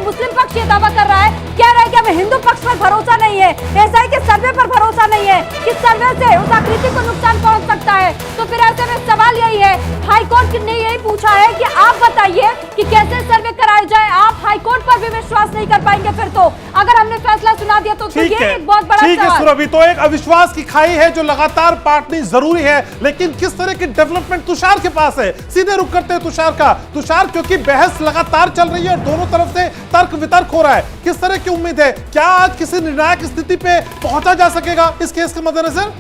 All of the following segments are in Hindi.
मुस्लिम पक्ष ये दावा कर रहा है, कह रहा है कि हमें हिंदू पक्ष पर भरोसा नहीं है, एएसआई के सर्वे पर भरोसा नहीं है कि सर्वे से उस आकृति को नुकसान पहुंच सकता है। तो फिर ऐसे में सवाल यही है, हाईकोर्ट ने यही पूछा है कि आप बताइए कि कैसे सर्वे कराया जाए। आप हाईकोर्ट पर भी विश्वास नहीं कर पाएंगे फिर तो, अगर हमने फैसला सुना दिया तो ये एक बहुत बड़ा ठीक है सुरभि, तो एक अविश्वास की खाई है जो लगातार पाटनी जरूरी है, लेकिन किस तरह की डेवलपमेंट तुषार के पास है? सीधे रुक करते हैं तुषार का। तुषार, क्योंकि बहस लगातार चल रही है और दोनों तरफ से तर्क वितर्क हो रहा है, किस तरह की उम्मीद है? क्या आज किसी निर्णायक स्थिति पे पहुंचा जा सकेगा इस केस के मद्देनजर?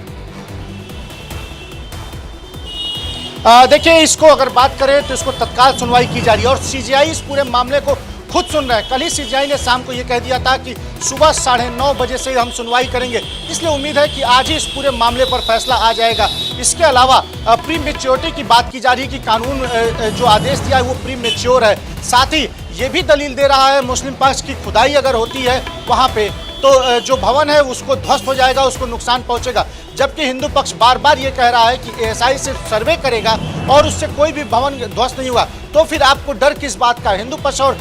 देखिए, इसको अगर बात करें तो इसको तत्काल सुनवाई की जा रही है और सीजीआई इस पूरे मामले को खुद सुन रहा है। कल ही सीजीआई ने शाम को ये कह दिया था कि सुबह 9:30 बजे से हम सुनवाई करेंगे, इसलिए उम्मीद है कि आज ही इस पूरे मामले पर फैसला आ जाएगा। इसके अलावा प्री मेच्योरिटी की बात की जा रही है कि कानून जो आदेश दिया है वो प्री मेच्योर है। साथ ही ये भी दलील दे रहा है मुस्लिम पक्ष की खुदाई अगर होती है वहाँ पे तो जो भवन है उसको ध्वस्त हो जाएगा, उसको नुकसान पहुंचेगा। जबकि हिंदू पक्ष बार बार ये कह रहा है कि एएसआई सिर्फ सर्वे करेगा और उससे कोई भी भवन ध्वस्त नहीं हुआ। तो फिर आपको डर किस बात का? हिंदू पक्ष और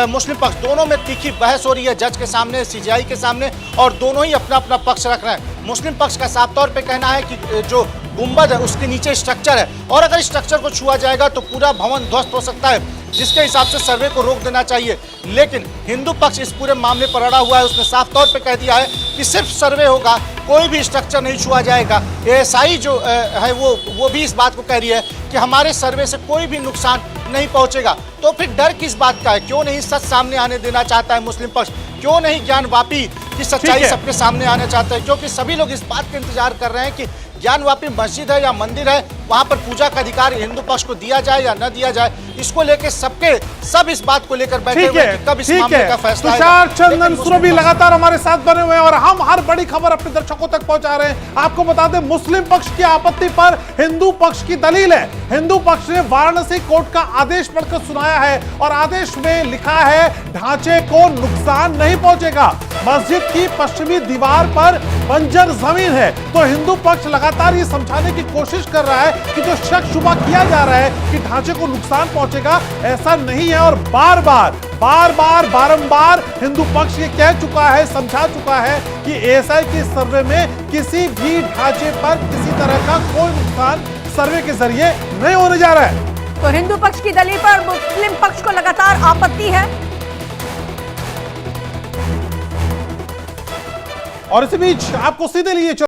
मुस्लिम पक्ष दोनों में तीखी बहस हो रही है जज के सामने, सीजीआई के सामने, और दोनों ही अपना अपना पक्ष रख रहे हैं। मुस्लिम पक्ष का साफ तौर पे कहना है कि जो गुंबद है उसके नीचे स्ट्रक्चर है और अगर स्ट्रक्चर को छुआ जाएगा तो पूरा भवन ध्वस्त हो सकता है, जिसके हिसाब से सर्वे को रोक देना चाहिए। लेकिन हिंदू पक्ष इस पूरे मामले पर अड़ा हुआ है। उसने साफ तौर पे कह दिया है कि सिर्फ सर्वे होगा, कोई भी स्ट्रक्चर नहीं छुआ जाएगा। एएसआई जो है वो भी इस बात को कह रही है कि हमारे सर्वे से कोई भी नुकसान नहीं पहुंचेगा। तो फिर डर किस बात का है? क्यों नहीं सच सामने आने देना चाहता है मुस्लिम पक्ष? क्यों नहीं ज्ञानवापी की सच्चाई सबके सामने आना चाहता है? क्योंकि सभी लोग इस बात का इंतजार कर रहे हैं कि ज्ञानवापी मस्जिद है या मंदिर है, वहां पर पूजा का अधिकार हिंदू पक्ष को दिया जाए या न दिया जाए। इसको लेकर सब इस बात को लेकर बैठे हुए हैं कि कब इस मामले का फैसला आएगा। तुषार चंदन सुरभि लगातार हमारे साथ बने हुए हैं और हम हर बड़ी खबर अपने दर्शकों तक पहुंचा रहे हैं। आपको बता दें, मुस्लिम पक्ष की आपत्ति पर हिंदू पक्ष की दलील है। हिंदू पक्ष ने वाराणसी कोर्ट का आदेश पढ़कर सुनाया है और आदेश में लिखा है ढांचे को नुकसान नहीं पहुंचेगा। मस्जिद की पश्चिमी दीवार पर बंजर जमीन है, तो हिंदू पक्ष लगातार ये समझाने की कोशिश कर रहा है कि जो शक शुबा किया जा रहा है कि ढांचे को नुकसान पहुंचेगा, ऐसा नहीं है। और बारंबार हिंदू पक्ष ये कह चुका है, समझा चुका है कि एएसआई के सर्वे में किसी भी ढांचे पर किसी तरह का कोई नुकसान सर्वे के जरिए नहीं होने जा रहा है। तो हिंदू पक्ष की दलील पर मुस्लिम पक्ष को लगातार आपत्ति है। और इसी बीच आपको सीधे लिए